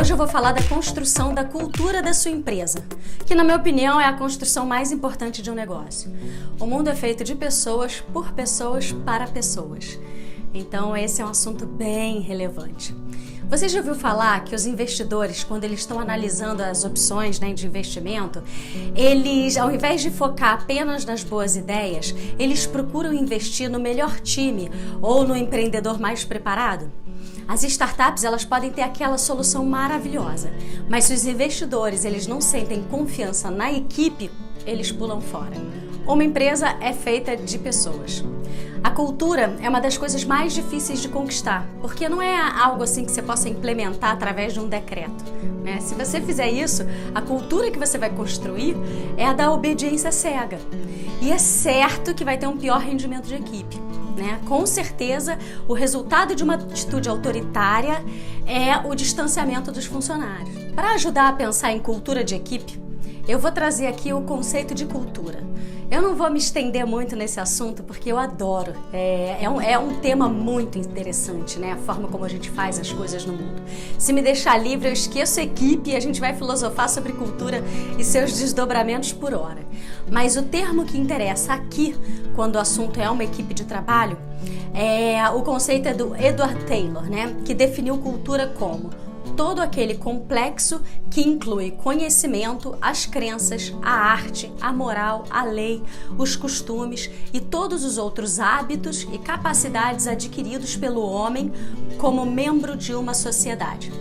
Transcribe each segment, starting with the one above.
Hoje eu vou falar da construção da cultura da sua empresa, que na minha opinião é a construção mais importante de um negócio. O mundo é feito de pessoas, por pessoas, para pessoas. Então esse é um assunto bem relevante. Você já ouviu falar que os investidores, quando eles estão analisando as opções de investimento, eles, ao invés de focar apenas nas boas ideias, eles procuram investir no melhor time ou no empreendedor mais preparado? As startups, elas podem ter aquela solução maravilhosa, mas se os investidores eles não sentem confiança na equipe, eles pulam fora. Uma empresa é feita de pessoas. A cultura é uma das coisas mais difíceis de conquistar, porque não é algo assim que você possa implementar através de um decreto, né? Se você fizer isso, a cultura que você vai construir é a da obediência cega. E é certo que vai ter um pior rendimento de equipe, né? Com certeza, o resultado de uma atitude autoritária é o distanciamento dos funcionários. Para ajudar a pensar em cultura de equipe, eu vou trazer aqui o conceito de cultura. Eu não vou me estender muito nesse assunto porque eu adoro. É um tema muito interessante, né? A forma como a gente faz as coisas no mundo. Se me deixar livre, eu esqueço a equipe e a gente vai filosofar sobre cultura e seus desdobramentos por hora. Mas o termo que interessa aqui, quando o assunto é uma equipe de trabalho, o conceito é do Edward Taylor, né? Que definiu cultura como todo aquele complexo que inclui conhecimento, as crenças, a arte, a moral, a lei, os costumes e todos os outros hábitos e capacidades adquiridos pelo homem como membro de uma sociedade.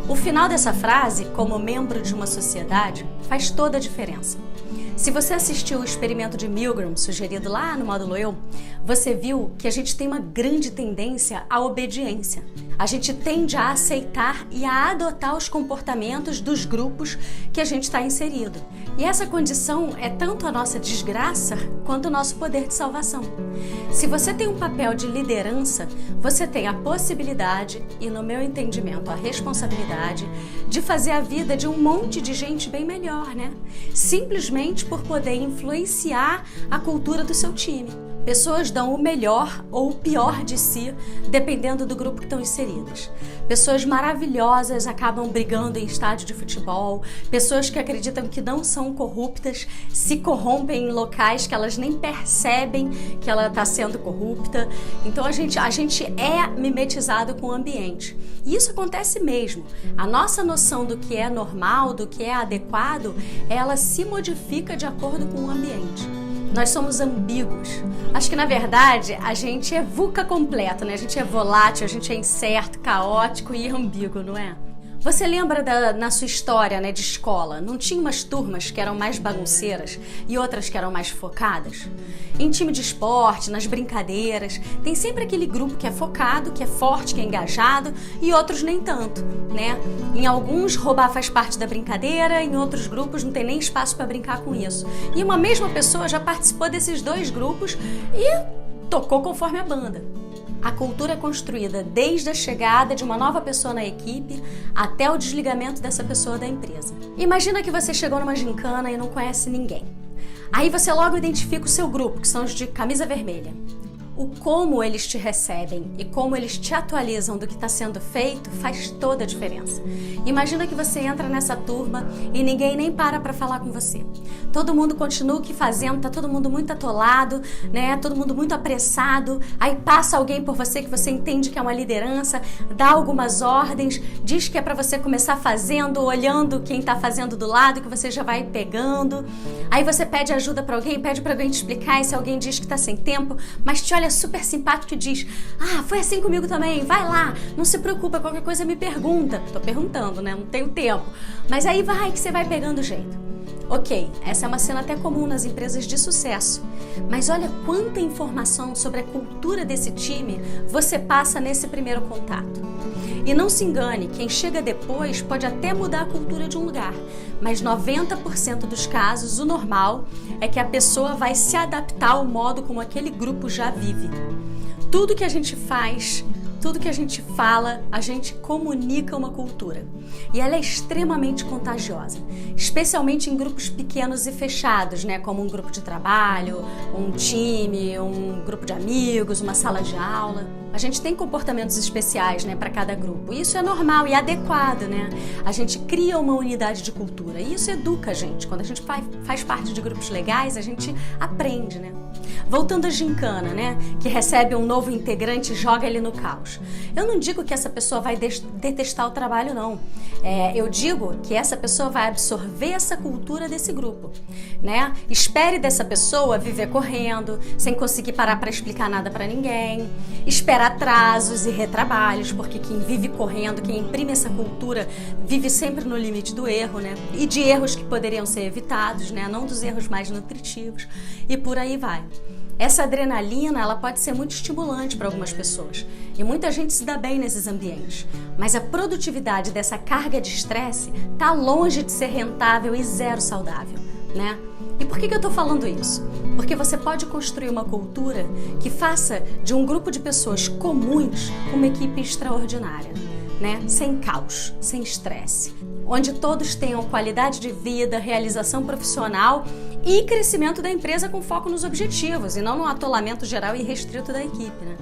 O final dessa frase, como membro de uma sociedade, faz toda a diferença. Se você assistiu o experimento de Milgram, sugerido lá no módulo Eu, você viu que a gente tem uma grande tendência à obediência. A gente tende a aceitar e a adotar os comportamentos dos grupos que a gente está inserido. E essa condição é tanto a nossa desgraça quanto o nosso poder de salvação. Se você tem um papel de liderança, você tem a possibilidade e, no meu entendimento, a responsabilidade de fazer a vida de um monte de gente bem melhor, né? Simplesmente por poder influenciar a cultura do seu time. Pessoas dão o melhor ou o pior de si, dependendo do grupo que estão inseridas. Pessoas maravilhosas acabam brigando em estádio de futebol. Pessoas que acreditam que não são corruptas se corrompem em locais que elas nem percebem que ela está sendo corrupta. Então a gente é mimetizado com o ambiente. E isso acontece mesmo. A nossa noção do que é normal, do que é adequado, ela se modifica de acordo com o ambiente. Nós somos ambíguos. Acho que, na verdade, a gente é VUCA completo, né? A gente é volátil, a gente é incerto, caótico e ambíguo, não é? Você lembra na sua história, né, de escola, não tinha umas turmas que eram mais bagunceiras e outras que eram mais focadas? Em time de esporte, nas brincadeiras, tem sempre aquele grupo que é focado, que é forte, que é engajado e outros nem tanto, né? Em alguns, roubar faz parte da brincadeira, em outros grupos não tem nem espaço para brincar com isso. E uma mesma pessoa já participou desses dois grupos e tocou conforme a banda. A cultura é construída desde a chegada de uma nova pessoa na equipe até o desligamento dessa pessoa da empresa. Imagina que você chegou numa gincana e não conhece ninguém. Aí você logo identifica o seu grupo, que são os de camisa vermelha. O como eles te recebem e como eles te atualizam do que está sendo feito faz toda a diferença. Imagina que você entra nessa turma e ninguém nem para falar com você. Todo mundo continua o que fazendo, tá todo mundo muito atolado, né? Todo mundo muito apressado. Aí passa alguém por você que você entende que é uma liderança, dá algumas ordens, diz que é para você começar fazendo, olhando quem tá fazendo do lado, que você já vai pegando. Aí você pede ajuda para alguém, pede para alguém te explicar, e se alguém diz que tá sem tempo, mas te olha super simpático e diz: ah, foi assim comigo também, vai lá, não se preocupa, qualquer coisa me pergunta. Tô perguntando, né? Não tenho tempo. Mas aí vai que você vai pegando o jeito. Ok, essa é uma cena até comum nas empresas de sucesso. Mas olha quanta informação sobre a cultura desse time você passa nesse primeiro contato. E não se engane, quem chega depois pode até mudar a cultura de um lugar, mas 90% dos casos, o normal é que a pessoa vai se adaptar ao modo como aquele grupo já vive. Tudo que a gente faz Tudo que a gente fala, a gente comunica uma cultura. E ela é extremamente contagiosa, especialmente em grupos pequenos e fechados, né? Como um grupo de trabalho, um time, um grupo de amigos, uma sala de aula. A gente tem comportamentos especiais, né, para cada grupo. E isso é normal e adequado, né? A gente cria uma unidade de cultura e isso educa a gente. Quando a gente faz parte de grupos legais, a gente aprende, né? Voltando à gincana, né, que recebe um novo integrante e joga ele no caos. Eu não digo que essa pessoa vai detestar o trabalho, não. Eu digo que essa pessoa vai absorver essa cultura desse grupo, né? Espere dessa pessoa viver correndo, sem conseguir parar para explicar nada para ninguém. Espera atrasos e retrabalhos, porque quem vive correndo, quem imprime essa cultura, vive sempre no limite do erro, né? E de erros que poderiam ser evitados, né? Não dos erros mais nutritivos. E por aí vai. Essa adrenalina, ela pode ser muito estimulante para algumas pessoas e muita gente se dá bem nesses ambientes, mas a produtividade dessa carga de estresse está longe de ser rentável e zero saudável, né? E por que eu estou falando isso? Porque você pode construir uma cultura que faça de um grupo de pessoas comuns uma equipe extraordinária, né? Sem caos, sem estresse, onde todos tenham qualidade de vida, realização profissional e crescimento da empresa com foco nos objetivos e não no atolamento geral e restrito da equipe, né?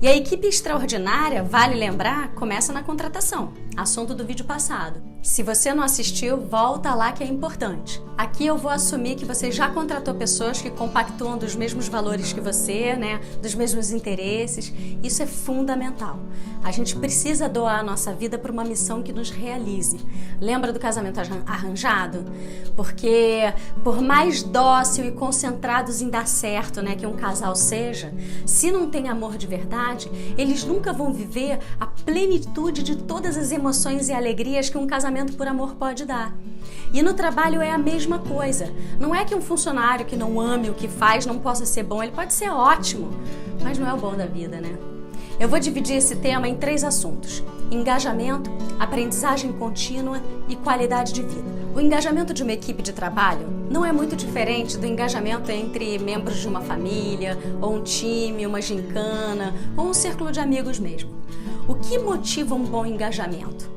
E a equipe extraordinária, vale lembrar, começa na contratação, assunto do vídeo passado. Se você não assistiu, volta lá que é importante. Aqui eu vou assumir que você já contratou pessoas que compactuam dos mesmos valores que você, né? Dos mesmos interesses. Isso é fundamental. A gente precisa doar a nossa vida para uma missão que nos realize. Lembra do casamento arranjado? Porque por mais dócil e concentrados em dar certo, né, que um casal seja, se não tem amor de verdade, eles nunca vão viver a plenitude de todas as emoções e alegrias que um casamento por amor pode dar. E no trabalho é a mesma coisa. Não é que um funcionário que não ame o que faz não possa ser bom, ele pode ser ótimo, mas não é o bom da vida, né? Eu vou dividir esse tema em 3 assuntos: engajamento, aprendizagem contínua e qualidade de vida. O engajamento de uma equipe de trabalho não é muito diferente do engajamento entre membros de uma família, ou um time, uma gincana, ou um círculo de amigos mesmo. O que motiva um bom engajamento?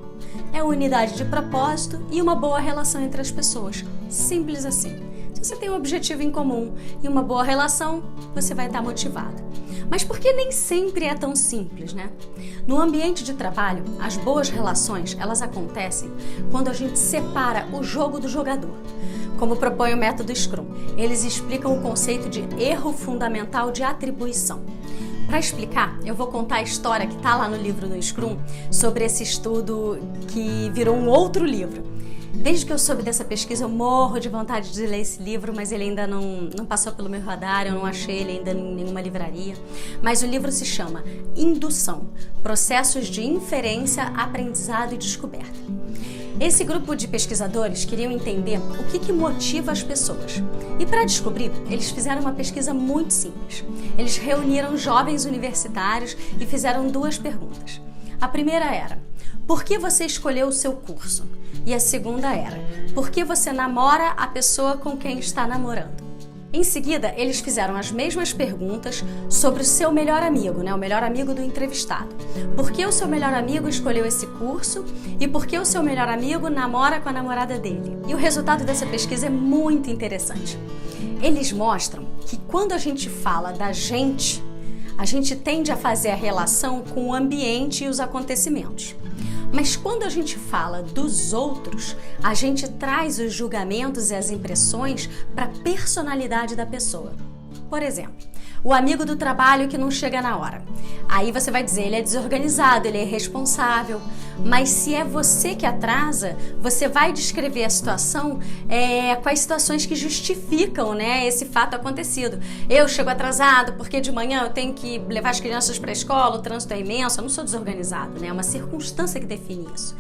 É a unidade de propósito e uma boa relação entre as pessoas. Simples assim. Se você tem um objetivo em comum e uma boa relação, você vai estar motivado. Mas por que nem sempre é tão simples, né? No ambiente de trabalho, as boas relações, elas acontecem quando a gente separa o jogo do jogador. Como propõe o método Scrum, eles explicam o conceito de erro fundamental de atribuição. Para explicar, eu vou contar a história que está lá no livro do Scrum sobre esse estudo que virou um outro livro. Desde que eu soube dessa pesquisa, eu morro de vontade de ler esse livro, mas ele ainda não passou pelo meu radar, eu não achei ele ainda em nenhuma livraria. Mas o livro se chama Indução, Processos de Inferência, Aprendizado e Descoberta. Esse grupo de pesquisadores queriam entender o que motiva as pessoas. E para descobrir, eles fizeram uma pesquisa muito simples. Eles reuniram jovens universitários e fizeram 2 perguntas. A primeira era: por que você escolheu o seu curso? E a segunda era: por que você namora a pessoa com quem está namorando? Em seguida, eles fizeram as mesmas perguntas sobre o seu melhor amigo, né? O melhor amigo do entrevistado. Por que o seu melhor amigo escolheu esse curso e por que o seu melhor amigo namora com a namorada dele? E o resultado dessa pesquisa é muito interessante. Eles mostram que quando a gente fala da gente, a gente tende a fazer a relação com o ambiente e os acontecimentos. Mas quando a gente fala dos outros, a gente traz os julgamentos e as impressões para a personalidade da pessoa. Por exemplo, o amigo do trabalho que não chega na hora. Aí você vai dizer, ele é desorganizado, ele é irresponsável. Mas se é você que atrasa, você vai descrever a situação com as situações que justificam, né, esse fato acontecido. Eu chego atrasado porque de manhã eu tenho que levar as crianças para a escola, o trânsito é imenso, eu não sou desorganizado, né? É uma circunstância que define isso.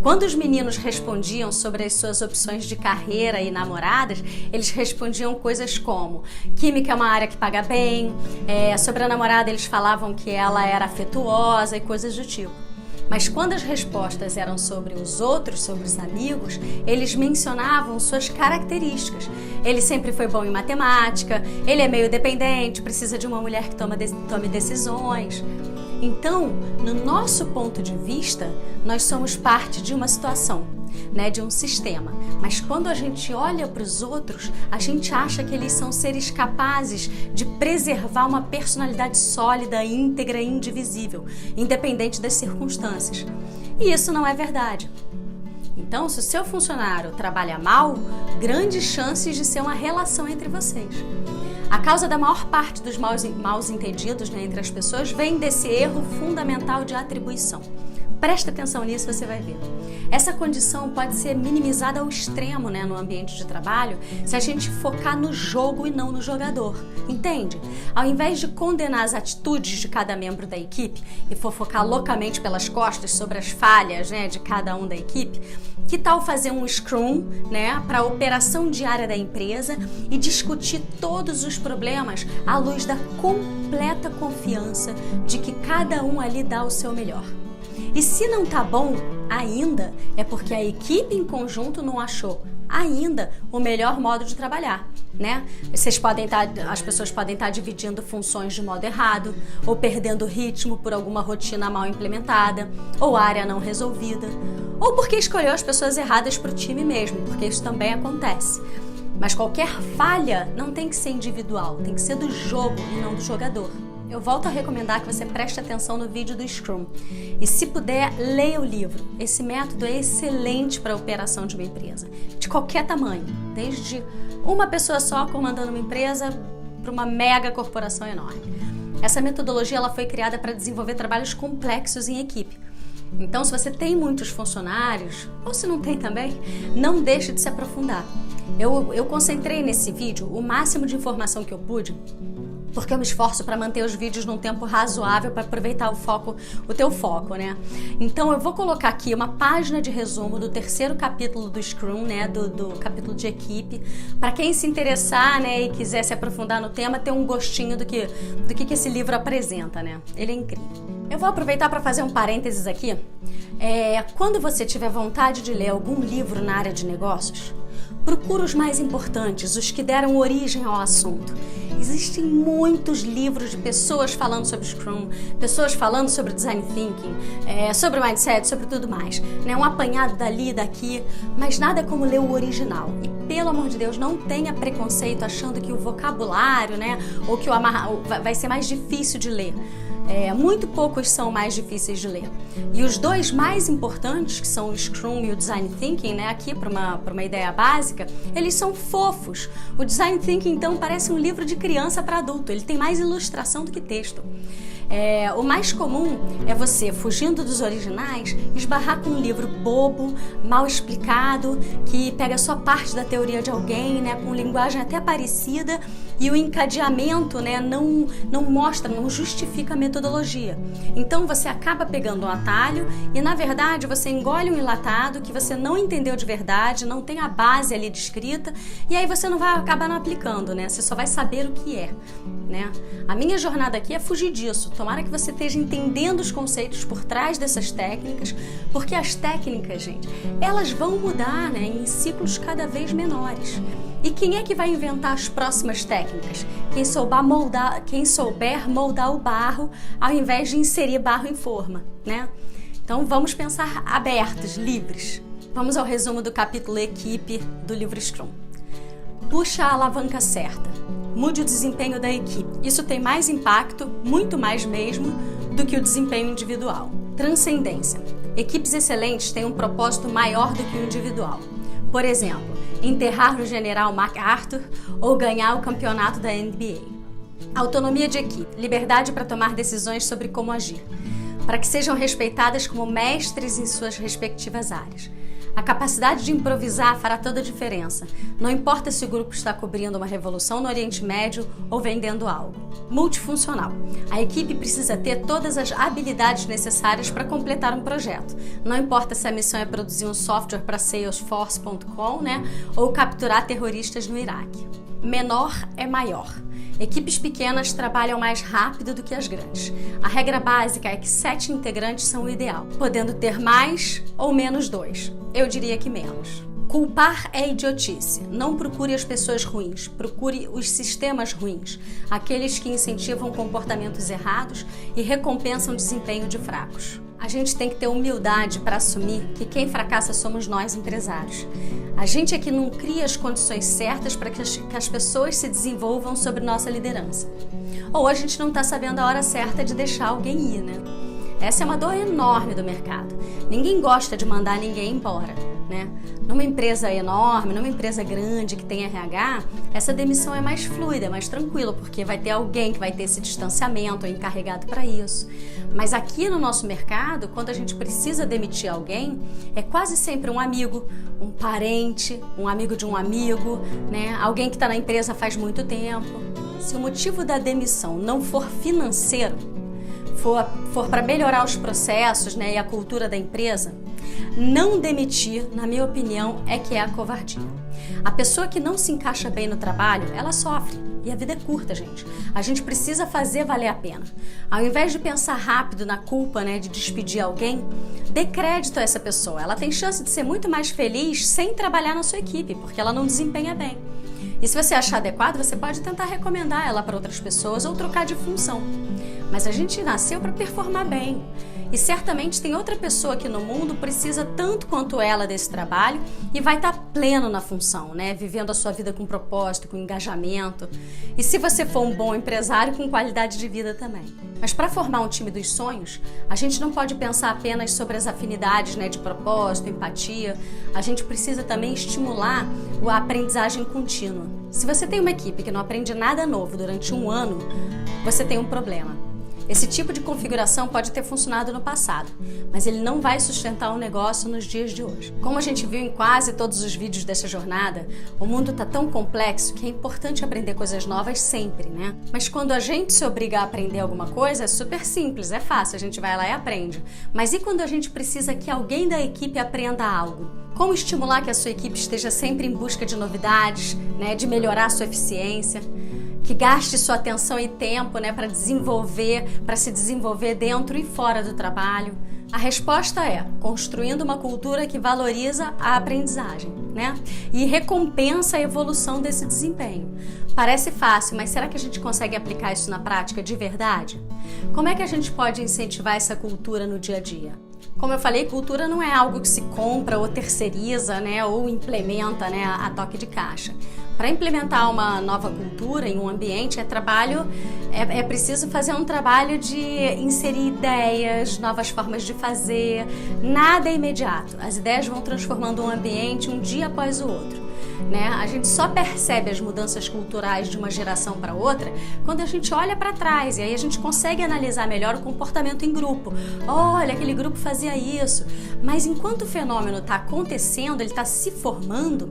Quando os meninos respondiam sobre as suas opções de carreira e namoradas, eles respondiam coisas como: química é uma área que paga bem, sobre a namorada eles falavam que ela era afetuosa e coisas do tipo. Mas quando as respostas eram sobre os outros, sobre os amigos, eles mencionavam suas características. Ele sempre foi bom em matemática, ele é meio dependente, precisa de uma mulher que tome decisões. Então, no nosso ponto de vista, nós somos parte de uma situação, né, de um sistema. Mas quando a gente olha para os outros, a gente acha que eles são seres capazes de preservar uma personalidade sólida, íntegra e indivisível, independente das circunstâncias. E isso não é verdade. Então, se o seu funcionário trabalha mal, grandes chances de ser uma relação entre vocês. A causa da maior parte dos maus entendidos, né, entre as pessoas vem desse erro fundamental de atribuição. Presta atenção nisso, você vai ver. Essa condição pode ser minimizada ao extremo, né, no ambiente de trabalho, se a gente focar no jogo e não no jogador, entende? Ao invés de condenar as atitudes de cada membro da equipe e fofocar loucamente pelas costas sobre as falhas, né, de cada um da equipe, que tal fazer um Scrum, né, para a operação diária da empresa e discutir todos os problemas à luz da completa confiança de que cada um ali dá o seu melhor? E se não tá bom ainda, é porque a equipe em conjunto não achou ainda o melhor modo de trabalhar, né? As pessoas podem estar dividindo funções de modo errado, ou perdendo ritmo por alguma rotina mal implementada, ou área não resolvida, ou porque escolheu as pessoas erradas para o time mesmo, porque isso também acontece. Mas qualquer falha não tem que ser individual, tem que ser do jogo e não do jogador. Eu volto a recomendar que você preste atenção no vídeo do Scrum. E se puder, leia o livro. Esse método é excelente para a operação de uma empresa, de qualquer tamanho, desde uma pessoa só comandando uma empresa para uma mega corporação enorme. Essa metodologia ela foi criada para desenvolver trabalhos complexos em equipe. Então, se você tem muitos funcionários, ou se não tem também, não deixe de se aprofundar. Eu concentrei nesse vídeo o máximo de informação que eu pude, porque eu me esforço para manter os vídeos num tempo razoável para aproveitar o teu foco, né? Então eu vou colocar aqui uma página de resumo do terceiro capítulo do Scrum, né? Do capítulo de equipe, para quem se interessar, né? E quiser se aprofundar no tema, ter um gostinho do que esse livro apresenta, né? Ele é incrível. Eu vou aproveitar para fazer um parênteses aqui. Quando você tiver vontade de ler algum livro na área de negócios, procura os mais importantes, os que deram origem ao assunto. Existem muitos livros de pessoas falando sobre Scrum, pessoas falando sobre Design Thinking, sobre Mindset, sobre tudo mais. Né? Um apanhado dali e daqui, mas nada como ler o original. E pelo amor de Deus, não tenha preconceito achando que o vocabulário, né, ou que vai ser mais difícil de ler. Muito poucos são mais difíceis de ler. E os dois mais importantes, que são o Scrum e o Design Thinking, né, aqui para uma ideia básica, eles são fofos. O Design Thinking, então, parece um livro de criança para adulto. Ele tem mais ilustração do que texto. O mais comum é você, fugindo dos originais, esbarrar com um livro bobo, mal explicado, que pega só parte da teoria de alguém, né, com linguagem até parecida, e o encadeamento, né, não mostra, não justifica a metodologia. Então você acaba pegando um atalho e, na verdade, você engole um enlatado que você não entendeu de verdade, não tem a base ali descrita, e aí você não vai acabar não aplicando, né? Você só vai saber o que é, né? A minha jornada aqui é fugir disso. Tomara que você esteja entendendo os conceitos por trás dessas técnicas, porque as técnicas, gente, elas vão mudar, né, em ciclos cada vez menores. E quem é que vai inventar as próximas técnicas? Quem souber moldar o barro, ao invés de inserir barro em forma, né? Então vamos pensar abertos, livres. Vamos ao resumo do capítulo Equipe do livro Scrum. Puxa a alavanca certa. Mude o desempenho da equipe. Isso tem mais impacto, muito mais mesmo, do que o desempenho individual. Transcendência. Equipes excelentes têm um propósito maior do que o individual. Por exemplo, enterrar o general MacArthur ou ganhar o campeonato da NBA. Autonomia de equipe. Liberdade para tomar decisões sobre como agir, para que sejam respeitadas como mestres em suas respectivas áreas. A capacidade de improvisar fará toda a diferença. Não importa se o grupo está cobrindo uma revolução no Oriente Médio ou vendendo algo. Multifuncional. A equipe precisa ter todas as habilidades necessárias para completar um projeto. Não importa se a missão é produzir um software para Salesforce.com, né, ou capturar terroristas no Iraque. Menor é maior. Equipes pequenas trabalham mais rápido do que as grandes. A regra básica é que 7 integrantes são o ideal, podendo ter mais ou menos 2. Eu diria que menos. Culpar é idiotice. Não procure as pessoas ruins, procure os sistemas ruins, aqueles que incentivam comportamentos errados e recompensam o desempenho de fracos. A gente tem que ter humildade para assumir que quem fracassa somos nós, empresários. A gente é que não cria as condições certas para que as pessoas se desenvolvam sob nossa liderança. Ou a gente não está sabendo a hora certa de deixar alguém ir, né? Essa é uma dor enorme do mercado. Ninguém gosta de mandar ninguém embora, né? Numa empresa enorme, numa empresa grande que tem RH, essa demissão é mais fluida, é mais tranquila, porque vai ter alguém que vai ter esse distanciamento, é encarregado para isso. Mas aqui no nosso mercado, quando a gente precisa demitir alguém, é quase sempre um amigo, um parente, um amigo de um amigo, né? Alguém que está na empresa faz muito tempo. Se o motivo da demissão não for financeiro, for para melhorar os processos, né, e a cultura da empresa, não demitir, na minha opinião, é que é a covardia. A pessoa que não se encaixa bem no trabalho, ela sofre. E a vida é curta, gente. A gente precisa fazer valer a pena. Ao invés de pensar rápido na culpa, né, de despedir alguém, dê crédito a essa pessoa. Ela tem chance de ser muito mais feliz sem trabalhar na sua equipe, porque ela não desempenha bem. E se você achar adequado, você pode tentar recomendar ela para outras pessoas ou trocar de função. Mas a gente nasceu para performar bem. E certamente tem outra pessoa aqui no mundo que precisa tanto quanto ela desse trabalho e vai estar pleno na função, né? Vivendo a sua vida com propósito, com engajamento. E se você for um bom empresário, com qualidade de vida também. Mas para formar um time dos sonhos, a gente não pode pensar apenas sobre as afinidades, né, de propósito, empatia. A gente precisa também estimular a aprendizagem contínua. Se você tem uma equipe que não aprende nada novo durante um ano, você tem um problema. Esse tipo de configuração pode ter funcionado no passado, mas ele não vai sustentar o negócio nos dias de hoje. Como a gente viu em quase todos os vídeos dessa jornada, o mundo está tão complexo que é importante aprender coisas novas sempre, né? Mas quando a gente se obriga a aprender alguma coisa, é super simples, é fácil, a gente vai lá e aprende. Mas e quando a gente precisa que alguém da equipe aprenda algo? Como estimular que a sua equipe esteja sempre em busca de novidades, né, de melhorar a sua eficiência? Que gaste sua atenção e tempo, né, para se desenvolver dentro e fora do trabalho? A resposta é construindo uma cultura que valoriza a aprendizagem, né, e recompensa a evolução desse desempenho. Parece fácil, mas será que a gente consegue aplicar isso na prática de verdade? Como é que a gente pode incentivar essa cultura no dia a dia? Como eu falei, cultura não é algo que se compra ou terceiriza, né, ou implementa, né, a toque de caixa. Para implementar uma nova cultura em um ambiente é preciso fazer um trabalho de inserir ideias, novas formas de fazer. Nada é imediato. As ideias vão transformando um ambiente um dia após o outro. Né? A gente só percebe as mudanças culturais de uma geração para outra quando a gente olha para trás, e aí a gente consegue analisar melhor o comportamento em grupo. Olha, aquele grupo fazia isso. Mas enquanto o fenômeno está acontecendo, ele está se formando,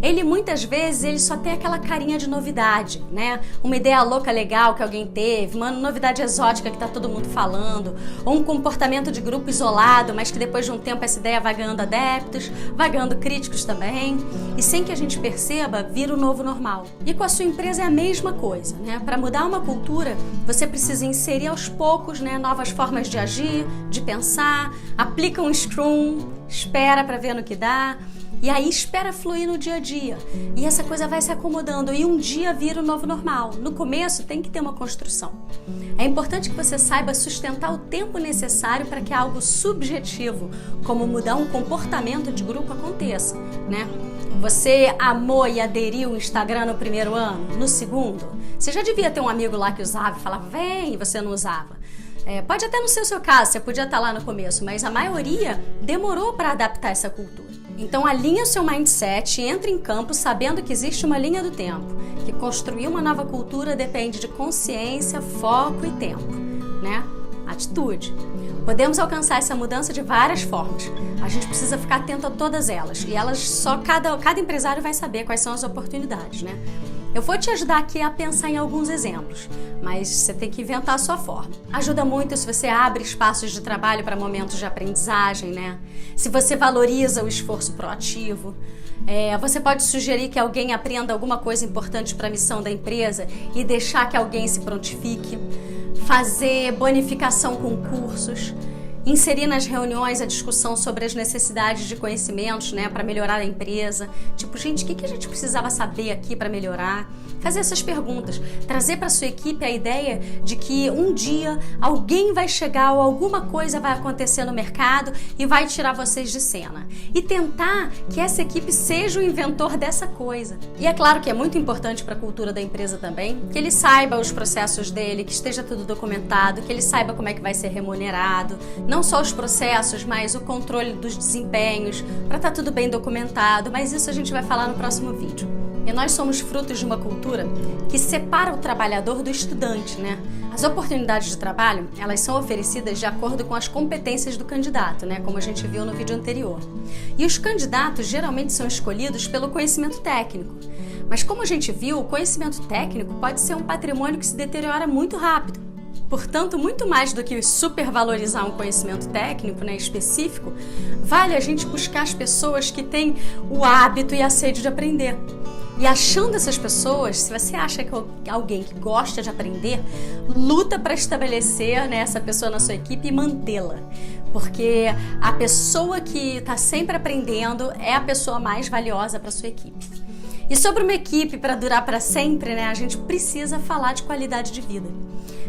ele muitas vezes ele só tem aquela carinha de novidade, né? Uma ideia louca legal que alguém teve, uma novidade exótica que tá todo mundo falando, ou um comportamento de grupo isolado, mas que depois de um tempo essa ideia vai ganhando adeptos, vai ganhando críticos também, e sem que a gente perceba, vira o novo normal. E com a sua empresa é a mesma coisa, né? Para mudar uma cultura, você precisa inserir aos poucos, né, novas formas de agir, de pensar, aplica um Scrum, espera para ver no que dá. E aí espera fluir no dia a dia. E essa coisa vai se acomodando e um dia vira o novo normal. No começo tem que ter uma construção. É importante que você saiba sustentar o tempo necessário para que algo subjetivo, como mudar um comportamento de grupo, aconteça, né? Você amou e aderiu o Instagram no primeiro ano? No segundo? Você já devia ter um amigo lá que usava e falava, vem, e você não usava. Pode até não ser o seu caso, você podia estar lá no começo, mas a maioria demorou para adaptar essa cultura. Então alinha o seu mindset e entre em campo sabendo que existe uma linha do tempo, que construir uma nova cultura depende de consciência, foco e tempo, né? Atitude. Podemos alcançar essa mudança de várias formas. A gente precisa ficar atento a todas elas, e elas só cada empresário vai saber quais são as oportunidades, né? Eu vou te ajudar aqui a pensar em alguns exemplos, mas você tem que inventar a sua forma. Ajuda muito se você abre espaços de trabalho para momentos de aprendizagem, né? Se você valoriza o esforço proativo. Você pode sugerir que alguém aprenda alguma coisa importante para a missão da empresa e deixar que alguém se prontifique. Fazer bonificação com cursos. Inserir nas reuniões a discussão sobre as necessidades de conhecimentos, né, para melhorar a empresa. Tipo, gente, o que a gente precisava saber aqui para melhorar? Fazer essas perguntas. Trazer para sua equipe a ideia de que um dia alguém vai chegar ou alguma coisa vai acontecer no mercado e vai tirar vocês de cena. E tentar que essa equipe seja o inventor dessa coisa. E é claro que é muito importante para a cultura da empresa também, que ele saiba os processos dele, que esteja tudo documentado, que ele saiba como é que vai ser remunerado. Não só os processos, mas o controle dos desempenhos, para estar tudo bem documentado, mas isso a gente vai falar no próximo vídeo. E nós somos frutos de uma cultura que separa o trabalhador do estudante, né? As oportunidades de trabalho, elas são oferecidas de acordo com as competências do candidato, né? Como a gente viu no vídeo anterior. E os candidatos geralmente são escolhidos pelo conhecimento técnico. Mas como a gente viu, o conhecimento técnico pode ser um patrimônio que se deteriora muito rápido. Portanto, muito mais do que supervalorizar um conhecimento técnico, né, específico, vale a gente buscar as pessoas que têm o hábito e a sede de aprender. E achando essas pessoas, se você acha que alguém que gosta de aprender, luta para estabelecer, né, essa pessoa na sua equipe e mantê-la. Porque a pessoa que está sempre aprendendo é a pessoa mais valiosa para sua equipe. E sobre uma equipe para durar para sempre, né, a gente precisa falar de qualidade de vida.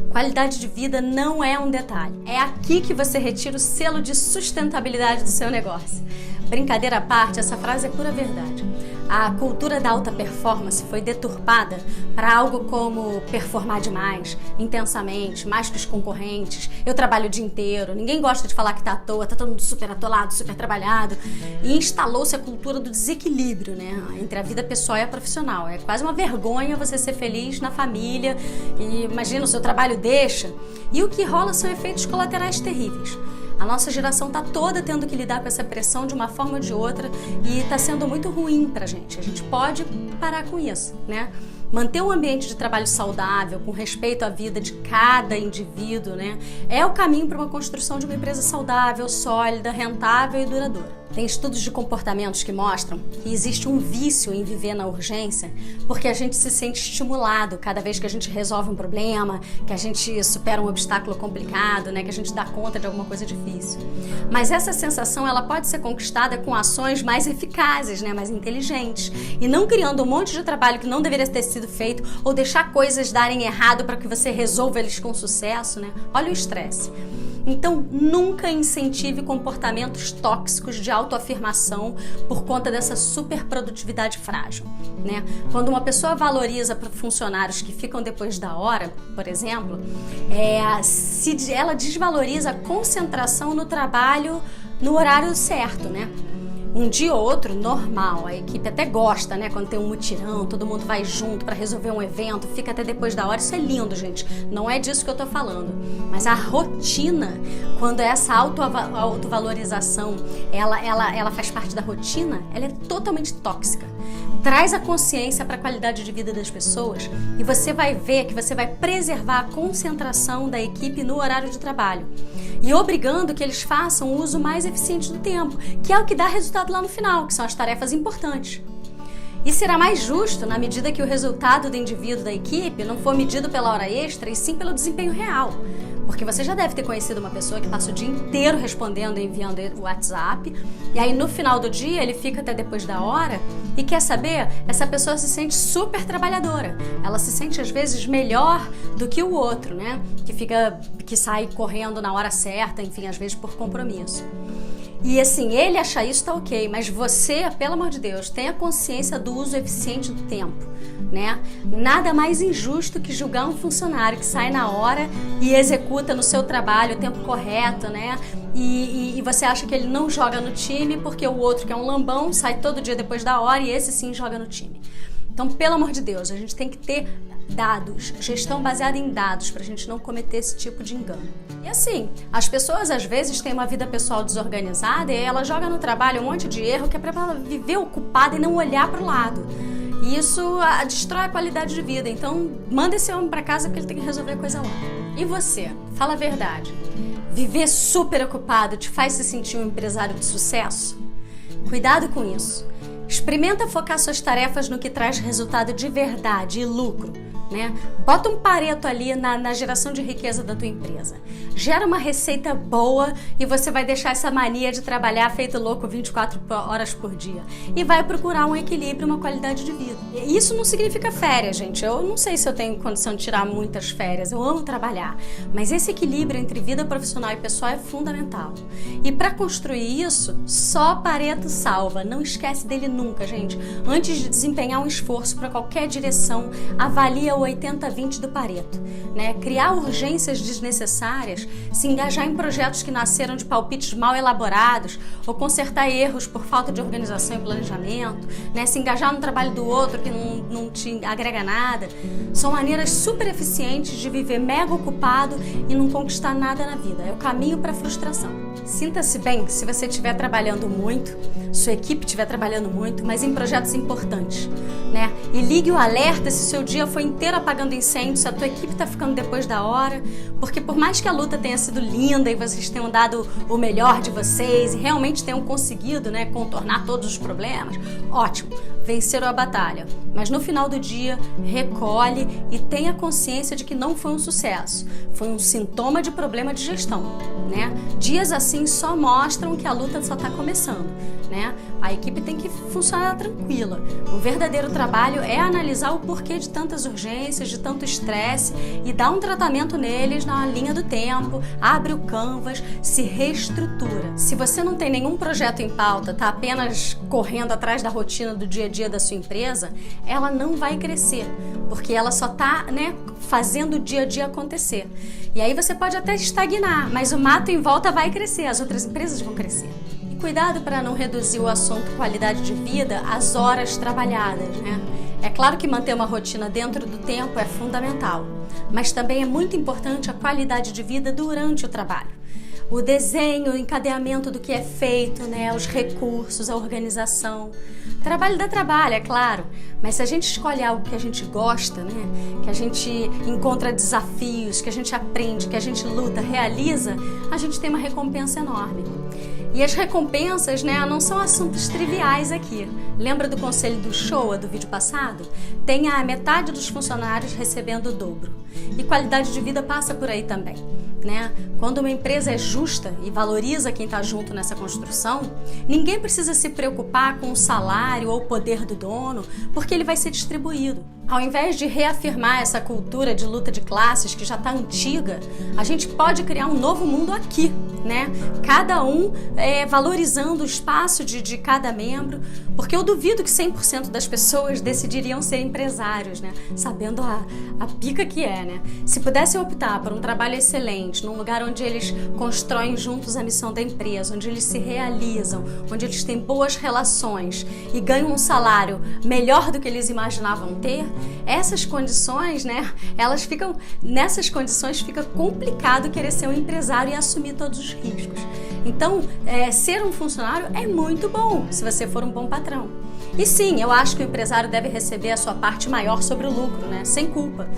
Qualidade de vida não é um detalhe. É aqui que você retira o selo de sustentabilidade do seu negócio. Brincadeira à parte, essa frase é pura verdade. A cultura da alta performance foi deturpada para algo como performar demais, intensamente, mais que os concorrentes. Eu trabalho o dia inteiro, ninguém gosta de falar que tá à toa, tá todo mundo super atolado, super trabalhado. E instalou-se a cultura do desequilíbrio, né, entre a vida pessoal e a profissional. É quase uma vergonha você ser feliz na família e imagina, o seu trabalho deixa. E o que rola são efeitos colaterais terríveis. A nossa geração está toda tendo que lidar com essa pressão de uma forma ou de outra e está sendo muito ruim para a gente. A gente pode parar com isso, né? Manter um ambiente de trabalho saudável, com respeito à vida de cada indivíduo, né, é o caminho para uma construção de uma empresa saudável, sólida, rentável e duradoura. Tem estudos de comportamentos que mostram que existe um vício em viver na urgência porque a gente se sente estimulado cada vez que a gente resolve um problema, que a gente supera um obstáculo complicado, né, que a gente dá conta de alguma coisa difícil. Mas essa sensação ela pode ser conquistada com ações mais eficazes, né, mais inteligentes, e não criando um monte de trabalho que não deveria ter sido feito ou deixar coisas darem errado para que você resolva eles com sucesso, né? Olha o estresse. Então, nunca incentive comportamentos tóxicos de autoafirmação por conta dessa superprodutividade frágil, né? Quando uma pessoa valoriza para funcionários que ficam depois da hora, por exemplo, ela desvaloriza a concentração no trabalho no horário certo, né? Um dia ou outro, normal, a equipe até gosta, né? Quando tem um mutirão, todo mundo vai junto para resolver um evento, fica até depois da hora, isso é lindo, gente. Não é disso que eu tô falando. Mas a rotina, quando essa autovalorização, ela faz parte da rotina, ela é totalmente tóxica. Traz a consciência para a qualidade de vida das pessoas e você vai ver que você vai preservar a concentração da equipe no horário de trabalho e obrigando que eles façam o uso mais eficiente do tempo, que é o que dá resultado lá no final, que são as tarefas importantes. E será mais justo na medida que o resultado do indivíduo da equipe não for medido pela hora extra e sim pelo desempenho real. Porque você já deve ter conhecido uma pessoa que passa o dia inteiro respondendo e enviando o WhatsApp, e aí no final do dia ele fica até depois da hora e quer saber, essa pessoa se sente super trabalhadora. Ela se sente às vezes melhor do que o outro, né? Que sai correndo na hora certa, enfim, às vezes por compromisso. E assim, ele achar isso tá ok, mas você, pelo amor de Deus, tenha consciência do uso eficiente do tempo, né? Nada mais injusto que julgar um funcionário que sai na hora e executa no seu trabalho o tempo correto, né? E você acha que ele não joga no time porque o outro, que é um lambão, sai todo dia depois da hora e esse sim joga no time. Então, pelo amor de Deus, a gente tem que ter dados, gestão baseada em dados, para a gente não cometer esse tipo de engano. E assim, as pessoas às vezes têm uma vida pessoal desorganizada e ela joga no trabalho um monte de erro que é para ela viver ocupada e não olhar para o lado. E isso destrói a qualidade de vida. Então, manda esse homem para casa porque ele tem que resolver coisa lá. E você? Fala a verdade. Viver super ocupado te faz se sentir um empresário de sucesso? Cuidado com isso. Experimenta focar suas tarefas no que traz resultado de verdade e lucro. né? Bota um Pareto ali na geração de riqueza da tua empresa. Gera uma receita boa e você vai deixar essa mania de trabalhar feito louco 24 horas por dia. E vai procurar um equilíbrio, uma qualidade de vida. Isso não significa férias, gente. Eu não sei se eu tenho condição de tirar muitas férias. Eu amo trabalhar. Mas esse equilíbrio entre vida profissional e pessoal é fundamental. E para construir isso, só Pareto salva. Não esquece dele nunca, gente. Antes de desempenhar um esforço para qualquer direção, avalia o 80-20 do Pareto, né? Criar urgências desnecessárias, se engajar em projetos que nasceram de palpites mal elaborados ou consertar erros por falta de organização e planejamento, né? Se engajar no trabalho do outro que não te agrega nada, são maneiras super eficientes de viver mega ocupado e não conquistar nada na vida. É o caminho para a frustração. Sinta-se bem se você estiver trabalhando muito, sua equipe estiver trabalhando muito, mas em projetos importantes, né? E ligue o alerta se seu dia foi inteiro apagando incêndio, se a tua equipe está ficando depois da hora, porque por mais que a luta tenha sido linda e vocês tenham dado o melhor de vocês e realmente tenham conseguido, né, contornar todos os problemas, ótimo, venceram a batalha. Mas no final do dia, recolhe e tenha consciência de que não foi um sucesso, foi um sintoma de problema de gestão, né? Dias assim só mostram que a luta só está começando, né? A equipe tem que funcionar tranquila. O verdadeiro trabalho é analisar o porquê de tantas urgências, de tanto estresse e dar um tratamento neles na linha do tempo, abre o canvas, se reestrutura. Se você não tem nenhum projeto em pauta, está apenas correndo atrás da rotina do dia a dia da sua empresa, ela não vai crescer, porque ela só está, né, fazendo o dia a dia acontecer. E aí você pode até estagnar, mas o mato em volta vai crescer, as outras empresas vão crescer. E cuidado para não reduzir o assunto qualidade de vida às horas trabalhadas, né? É claro que manter uma rotina dentro do tempo é fundamental, mas também é muito importante a qualidade de vida durante o trabalho. O desenho, o encadeamento do que é feito, né? Os recursos, a organização. Trabalho dá trabalho, é claro, mas se a gente escolhe algo que a gente gosta, né? Que a gente encontra desafios, que a gente aprende, que a gente luta, realiza, a gente tem uma recompensa enorme. E as recompensas, né, não são assuntos triviais aqui. Lembra do conselho do Showa do vídeo passado? Tem a metade dos funcionários recebendo o dobro. E qualidade de vida passa por aí também, né? Quando uma empresa é justa e valoriza quem está junto nessa construção, ninguém precisa se preocupar com o salário ou o poder do dono, porque ele vai ser distribuído. Ao invés de reafirmar essa cultura de luta de classes que já está antiga, a gente pode criar um novo mundo aqui, né? Cada um valorizando o espaço de cada membro, porque eu duvido que 100% das pessoas decidiriam ser empresários, né? Sabendo a pica que é, né? Se pudessem optar por um trabalho excelente, num lugar onde eles constroem juntos a missão da empresa, onde eles se realizam, onde eles têm boas relações e ganham um salário melhor do que eles imaginavam ter, essas condições, né? Nessas condições fica complicado querer ser um empresário e assumir todos os riscos. Então, ser um funcionário é muito bom se você for um bom patrão. E sim, eu acho que o empresário deve receber a sua parte maior sobre o lucro, né? Sem culpa.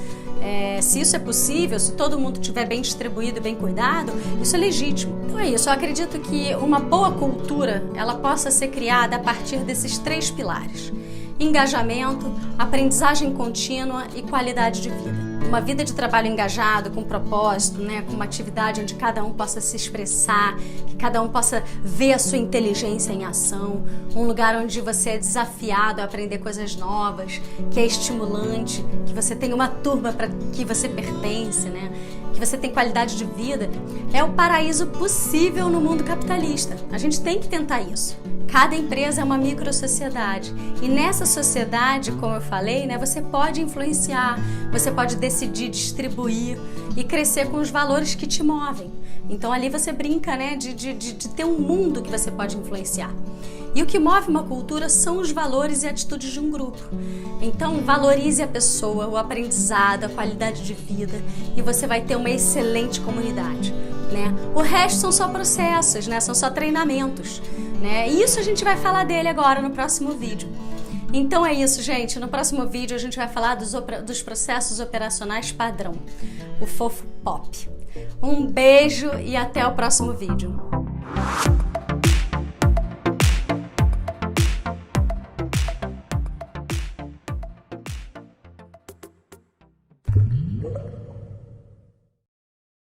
Se isso é possível, se todo mundo estiver bem distribuído e bem cuidado, isso é legítimo. Então é isso, eu acredito que uma boa cultura, ela possa ser criada a partir desses 3 pilares: engajamento, aprendizagem contínua e qualidade de vida. Uma vida de trabalho engajado, com propósito, né? Com uma atividade onde cada um possa se expressar, que cada um possa ver a sua inteligência em ação, um lugar onde você é desafiado a aprender coisas novas, que é estimulante, que você tem uma turma para que você pertence, né? Que você tem qualidade de vida, é o paraíso possível no mundo capitalista. A gente tem que tentar isso. Cada empresa é uma microsociedade e nessa sociedade, como eu falei, né, você pode influenciar, você pode decidir distribuir e crescer com os valores que te movem. Então ali você brinca, né, de ter um mundo que você pode influenciar. E o que move uma cultura são os valores e atitudes de um grupo. Então valorize a pessoa, o aprendizado, a qualidade de vida e você vai ter uma excelente comunidade, né? O resto são só processos, né? São só treinamentos, né? E isso a gente vai falar dele agora no próximo vídeo. Então é isso, gente. No próximo vídeo a gente vai falar dos processos operacionais padrão, o FOFO POP. Um beijo e até o próximo vídeo.